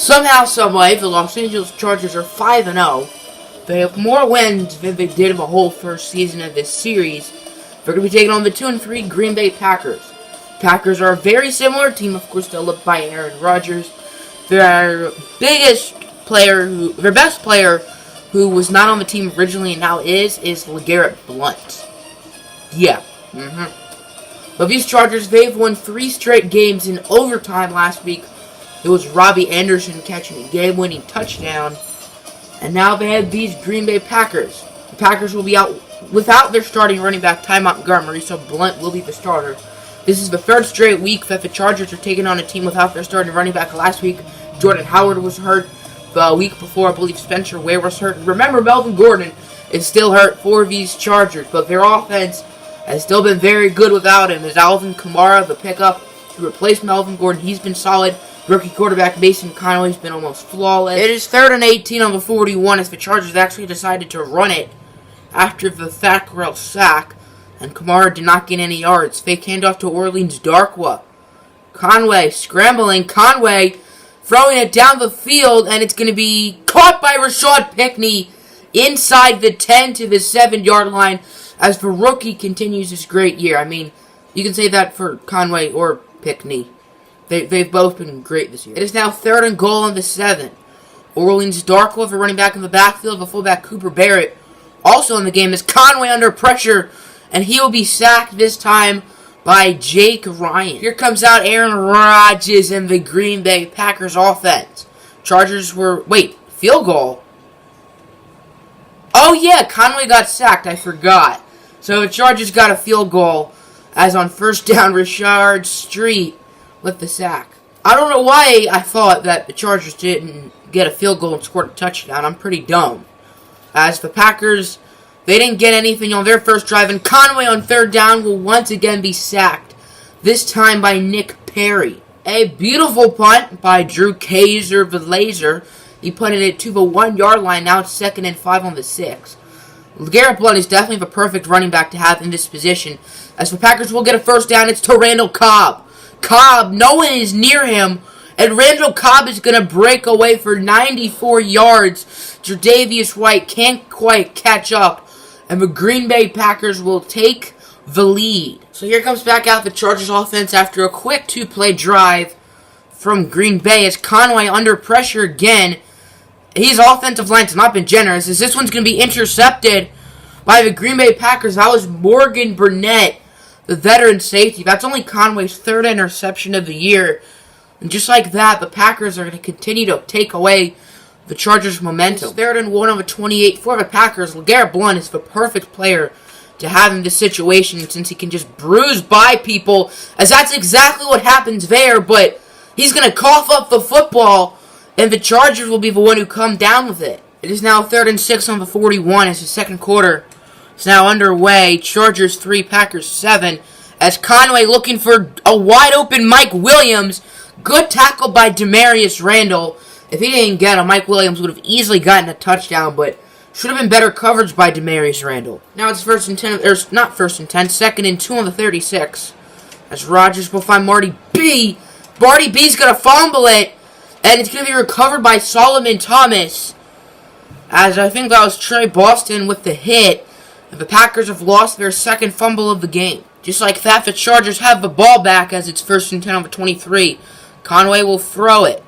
Somehow, someway, the Los Angeles Chargers are 5-0. They have more wins than they did in the whole first season of this series. They're going to be taking on the 2-3 Green Bay Packers. Packers are a very similar team, of course, they're led by Aaron Rodgers. Their best player, who was not on the team originally and now is LeGarrette Blount. Yeah. But these Chargers, they've won 3 straight games in overtime last week. It was Robbie Anderson catching a game-winning touchdown. And now they have these Green Bay Packers. The Packers will be out without their starting running back, Ty Montgomery, so Blount will be the starter. This is the 3rd straight week that the Chargers are taking on a team without their starting running back. Last week, Jordan Howard was hurt. The week before, I believe Spencer Ware was hurt. Remember, Melvin Gordon is still hurt for these Chargers, but their offense has still been very good without him. As Alvin Kamara, the pickup to replace Melvin Gordon, he's been solid. Rookie quarterback Mason Conway's been almost flawless. It is 3rd and 18 on the 41 as the Chargers actually decided to run it after the Thackrell sack, and Kamara did not get any yards. Fake handoff to Orleans Darkwa. Conway scrambling. Conway throwing it down the field, and it's going to be caught by Rashad Pickney inside the 10 to the 7-yard line as the rookie continues his great year. I mean, you can say that for Conway or Pickney. They've both been great this year. It is now 3rd and goal on the 7. Orleans Darkwa, the running back in the backfield, the fullback Cooper Barrett also in the game. Is Conway under pressure, and he will be sacked this time by Jake Ryan. Here comes out Aaron Rodgers and the Green Bay Packers offense. Chargers were... Wait, field goal? Oh yeah, Conway got sacked, I forgot. So the Chargers got a field goal as on first down, Rashard Street with the sack. I don't know why I thought that the Chargers didn't get a field goal and scored a touchdown. I'm pretty dumb. As the Packers, they didn't get anything on their first drive, and Conway on 3rd down will once again be sacked, this time by Nick Perry. A beautiful punt by Drew Kaiser, the laser. He punted it to the 1-yard line. Now it's 2nd and 5 on the 6. LeGarrette Blount is definitely the perfect running back to have in this position. As the Packers will get a first down, it's to Randall Cobb. No one is near him, and Randall Cobb is going to break away for 94 yards. Tre'Davious White can't quite catch up, and the Green Bay Packers will take the lead. So here comes back out the Chargers offense after a quick 2-play drive from Green Bay as Conway under pressure again. His offensive line has not been generous, as this one's going to be intercepted by the Green Bay Packers. That was Morgan Burnett, the veteran safety. That's only Conway's 3rd interception of the year. And just like that, the Packers are going to continue to take away the Chargers' momentum. It's 3rd and 1 on the 28 for the Packers. LeGarrette Blount is the perfect player to have in this situation since he can just bruise by people, as that's exactly what happens there, but he's going to cough up the football, and the Chargers will be the one who come down with it. It is now 3rd and 6 on the 41 as the second quarter is now underway. Chargers 3, Packers 7. As Conway looking for a wide-open Mike Williams. Good tackle by Demarius Randall. If he didn't get him, Mike Williams would have easily gotten a touchdown, but should have been better coverage by Demarius Randall. Now it's 1st and 10, or not 1st and 10, 2nd and 2 on the 36. As Rodgers will find Marty B. Marty B's going to fumble it, and it's going to be recovered by Solomon Thomas. As I think that was Trey Boston with the hit. The Packers have lost their 2nd fumble of the game. Just like that, the Chargers have the ball back as it's 1st and 10 on the 23. Conway will throw it.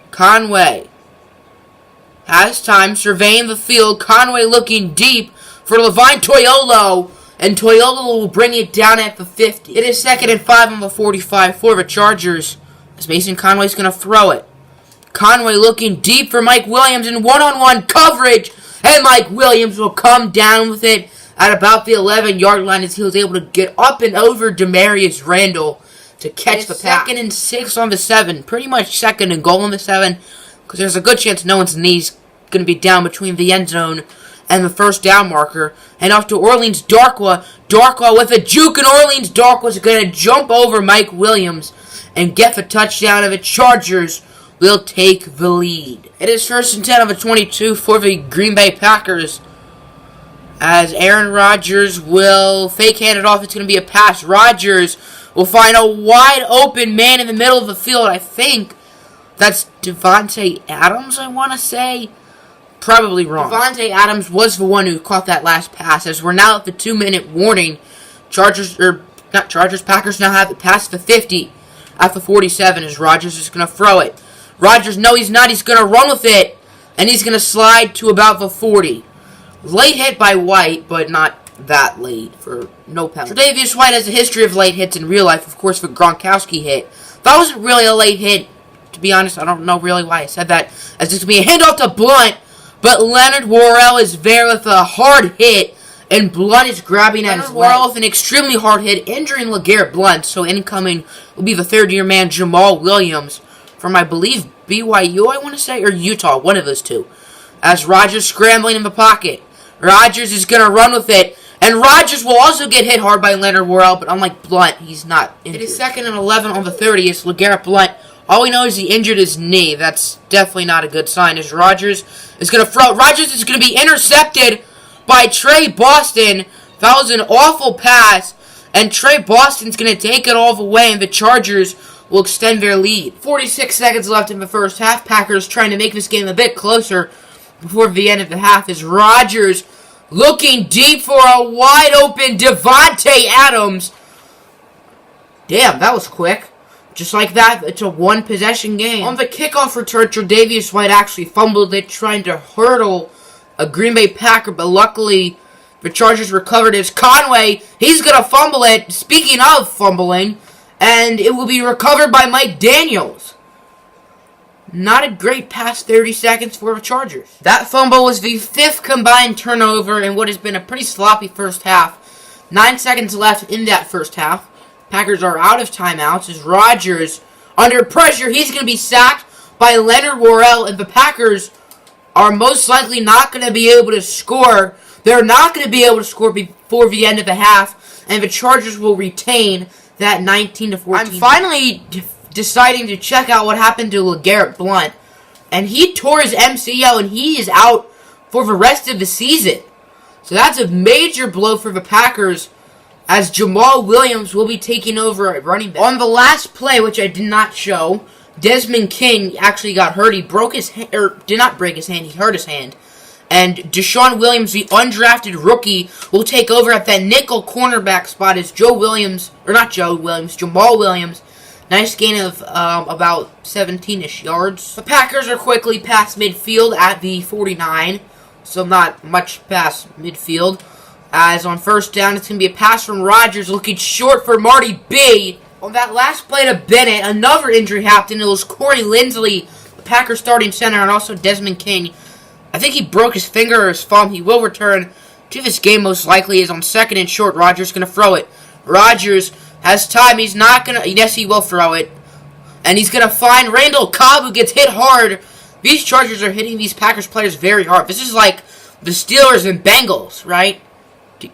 Conway has time, surveying the field. Conway looking deep for Levine Toilolo, and Toilolo will bring it down at the 50. It is 2nd and 5 on the 45 for the Chargers, as Mason Conway's going to throw it. Conway looking deep for Mike Williams in one-on-one coverage, and Mike Williams will come down with it at about the 11-yard line as he was able to get up and over Demarius Randall to catch the pass. 2nd and 6 on the 7. Pretty much 2nd and goal on the 7, because there's a good chance no one's knees going to be down between the end zone and the first down marker. And off to Orleans Darkwa. Darkwa with a juke, and Orleans Darkwa's going to jump over Mike Williams and get the touchdown, and the Chargers will take the lead. It is 1st and 10 of the 22 for the Green Bay Packers, as Aaron Rodgers will fake hand it off. It's going to be a pass. Rodgers will find a wide open man in the middle of the field. I think That's Devontae Adams, I want to say. Probably wrong. Devontae Adams was the one who caught that last pass. As we're now at the 2-minute warning, Packers now have it past the 50 at the 47 as Rodgers is going to throw it. Rodgers, no, he's not. He's going to run with it, and he's going to slide to about the 40. Late hit by White, but not that late for no penalty. Tre'Davious White has a history of late hits in real life, of course, the Gronkowski hit. That wasn't really a late hit, to be honest. I don't know really why I said that, as this could be a handoff to Blunt, but Leonard Worrell is there with a hard hit, and Blunt is grabbing at his leg. Worrell with an extremely hard hit, injuring LeGarrette Blunt, so incoming will be the third-year man, Jamal Williams, from, I believe, BYU, I want to say, or Utah, one of those two. As Rodgers scrambling in the pocket. Rodgers is going to run with it, and Rodgers will also get hit hard by Leonard Worrell, but unlike Blunt, he's not injured. It is 2nd and 11 on the 30 as LeGarrette Blunt. All we know is he injured his knee. That's definitely not a good sign, as Rodgers is going to throw. Rodgers is going to be intercepted by Trey Boston. That was an awful pass, and Trey Boston's going to take it all the way, and the Chargers will extend their lead. 46 seconds left in the first half. Packers trying to make this game a bit closer before the end of the half as Rodgers looking deep for a wide-open Devontae Adams. Damn, that was quick. Just like that, it's a one-possession game. On the kickoff return, Tre'Davious White actually fumbled it, trying to hurdle a Green Bay Packer, but luckily the Chargers recovered it. Conway, he's going to fumble it, speaking of fumbling, and it will be recovered by Mike Daniels. Not a great past 30 seconds for the Chargers. That fumble was the 5th combined turnover in what has been a pretty sloppy first half. 9 seconds left in that first half. Packers are out of timeouts as Rodgers, under pressure, he's going to be sacked by Leonard Worrell, and the Packers are most likely not going to be able to score. They're not going to be able to score before the end of the half, and the Chargers will retain that 19-14. I'm finally deciding to check out what happened to LeGarrette Blunt, and he tore his MCL, and he is out for the rest of the season. So that's a major blow for the Packers, as Jamal Williams will be taking over at running back. On the last play, which I did not show, Desmond King actually got hurt. He broke his hand, or did not break his hand, he hurt his hand. And Deshaun Williams, the undrafted rookie, will take over at that nickel cornerback spot as Jamal Williams. Nice gain of about 17-ish yards. The Packers are quickly past midfield at the 49, so not much past midfield. As on first down, it's going to be a pass from Rodgers, looking short for Marty B. On that last play to Bennett, another injury happened. It was Corey Linsley, the Packers starting center, and also Desmond King. I think he broke his finger or his thumb. He will return to this game most likely. Is on 2nd and short. Rodgers going to throw it. Rodgers has time. He's not going to... Yes, he will throw it. And he's going to find Randall Cobb, who gets hit hard. These Chargers are hitting these Packers players very hard. This is like the Steelers and Bengals, right?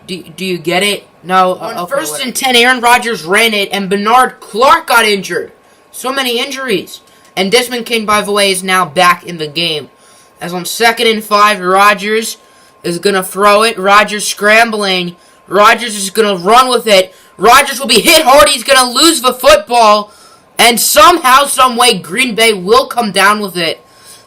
Do you get it? No. On 1st and 10, Aaron Rodgers ran it, and Bernard Clark got injured. So many injuries. And Desmond King, by the way, is now back in the game. As on 2nd and 5, Rodgers is going to throw it. Rodgers scrambling. Rodgers is going to run with it. Rodgers will be hit hard. He's going to lose the football. And somehow, someway, Green Bay will come down with it.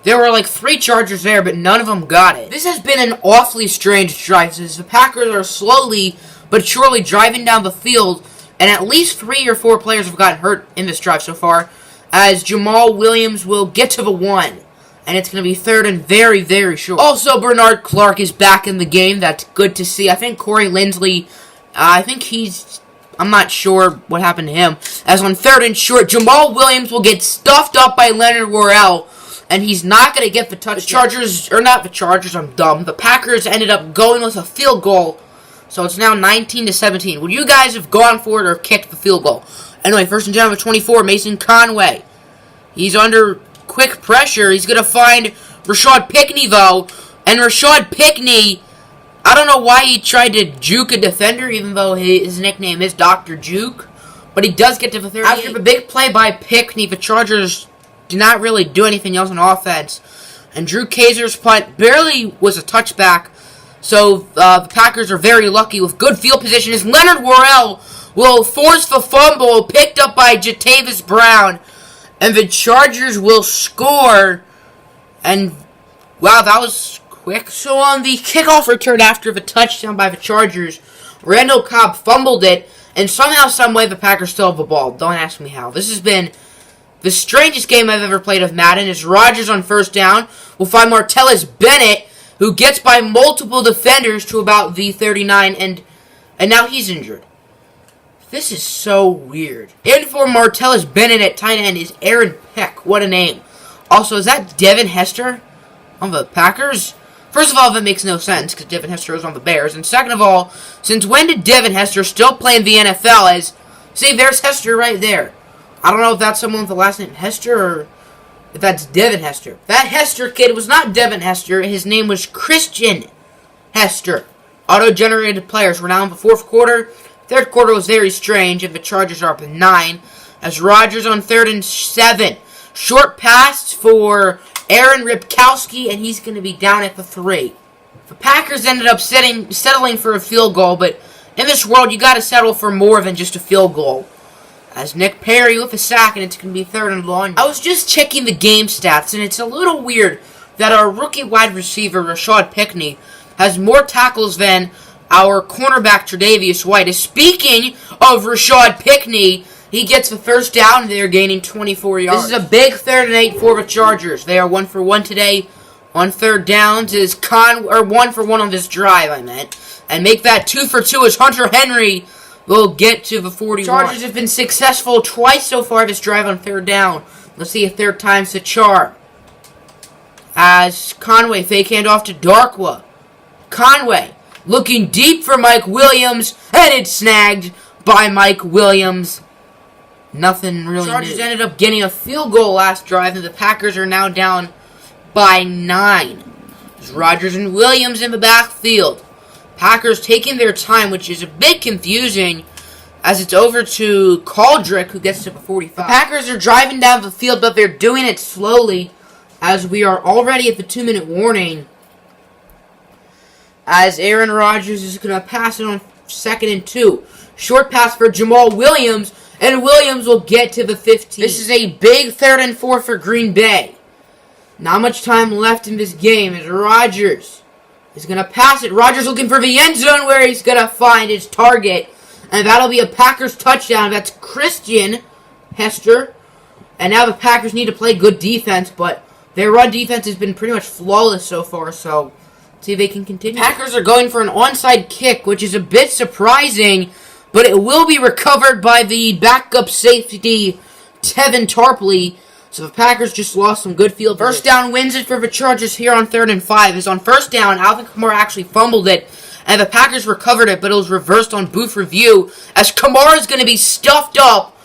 There were like 3 Chargers there, but none of them got it. This has been an awfully strange drive, as the Packers are slowly but surely driving down the field, and at least 3 or 4 players have gotten hurt in this drive so far, as Jamal Williams will get to the 1, and it's going to be 3rd and very, very short. Also, Bernard Clark is back in the game. That's good to see. I think Corey Linsley, I'm not sure what happened to him. As on 3rd and short, Jamal Williams will get stuffed up by Leonard Worrell, and he's not going to get the touchdown. The Packers ended up going with a field goal, so it's now 19-17. Would you guys have gone for it or kicked the field goal? Anyway, 1st and 10 on the 24, Mason Conway. He's under quick pressure. He's going to find Rashad Pickney, though, and Rashad Pickney, I don't know why he tried to juke a defender, even though his nickname is Dr. Juke, but he does get to the 38. After the big play by Pickney, the Chargers did not really do anything else on offense. And Drew Kazer's punt barely was a touchback. So the Packers are very lucky with good field position. As Leonard Worrell will force the fumble picked up by Jatavis Brown. and the Chargers will score. And wow, that was quick. So on the kickoff return after the touchdown by the Chargers, Randall Cobb fumbled it, and somehow, someway, the Packers still have the ball. Don't ask me how. This has been the strangest game I've ever played of Madden. As Rodgers on first down will find Martellus Bennett, who gets by multiple defenders to about the 39, and now he's injured. This is so weird. In for Martellus Bennett at tight end is Aaron Peck. What a name. Also, is that Devin Hester on the Packers? First of all, that makes no sense because Devin Hester was on the Bears. And second of all, since when did Devin Hester still play in the NFL? As, see, there's Hester right there. I don't know if that's someone with the last name Hester or if that's Devin Hester. That Hester kid was not Devin Hester. His name was Christian Hester. Auto-generated players. We're now in the fourth quarter. Third quarter was very strange, and the Chargers are up at 9. As Rodgers on 3rd and 7. Short pass for Aaron Ripkowski, and he's going to be down at the 3. The Packers ended up settling for a field goal, but in this world, you got to settle for more than just a field goal. As Nick Perry with a sack, and it's going to be 3rd and long. I was just checking the game stats, and it's a little weird that our rookie wide receiver, Rashad Pickney, has more tackles than our cornerback, Tre'Davious White. And speaking of Rashad Pickney, he gets the first down, and they're gaining 24 yards. This is a big 3rd and 8 for the Chargers. They are 1 for 1 today on third downs. Is 1 for 1 on this drive, I meant. And make that 2 for 2 as Hunter Henry will get to the 41. Chargers have been successful twice so far this drive on third down. Let's see if third time's the charm. As Conway fake handoff to Darkwa. Conway looking deep for Mike Williams, and it's snagged by Mike Williams. Nothing really Chargers new. Ended up getting a field goal last drive, and the Packers are now down by 9. There's Rodgers and Williams in the backfield. Packers taking their time, which is a bit confusing, as it's over to Caldrick, who gets to the 45. The Packers are driving down the field, but they're doing it slowly, as we are already at the 2-minute warning. As Aaron Rodgers is going to pass it on 2nd and 2. Short pass for Jamal Williams, and Williams will get to the 15. This is a big 3rd and 4 for Green Bay. Not much time left in this game as Rodgers is going to pass it. Rodgers looking for the end zone where he's going to find his target. And that'll be a Packers touchdown. That's Christian Hester. And now the Packers need to play good defense, but their run defense has been pretty much flawless so far, so see if they can continue. The Packers are going for an onside kick, which is a bit surprising, but it will be recovered by the backup safety, Tevin Tarpley. So the Packers just lost some good field. First down wins it for the Chargers here on 3rd and 5. Is on first down, Alvin Kamara actually fumbled it, and the Packers recovered it, but it was reversed on booth review, as Kamara is going to be stuffed up,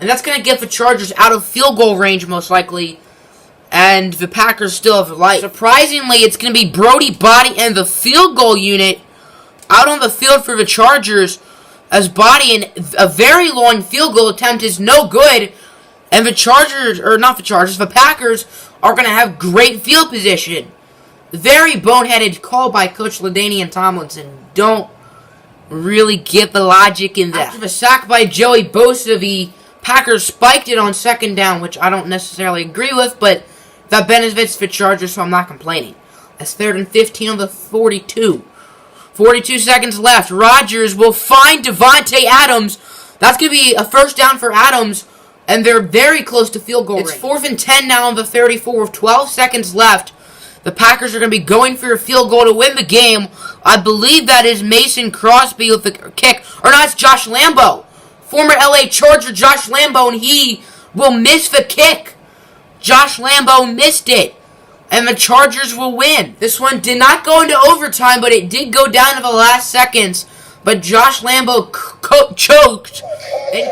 and that's going to get the Chargers out of field goal range most likely, and the Packers still have life. Surprisingly, it's going to be Brody Body and the field goal unit out on the field for the Chargers, as Body in a very long field goal attempt is no good, and the Chargers, or not the Chargers, the Packers are going to have great field position. Very boneheaded call by Coach LaDainian Tomlinson. Don't really get the logic in that. After the sack by Joey Bosa, the Packers spiked it on 2nd down, which I don't necessarily agree with, but that benefits the Chargers, so I'm not complaining. That's 3rd and 15 on the 42. 42 seconds left. Rodgers will find Devontae Adams. That's going to be a first down for Adams, and they're very close to field goal range. It's 4th and 10 now on the 34 with 12 seconds left. The Packers are going to be going for a field goal to win the game. I believe that is Mason Crosby with the kick. Or no, it's Josh Lambo. Former LA Charger Josh Lambo, and he will miss the kick. Josh Lambo missed it, and the Chargers will win. This one did not go into overtime, but it did go down to the last seconds. But Josh Lambo choked. And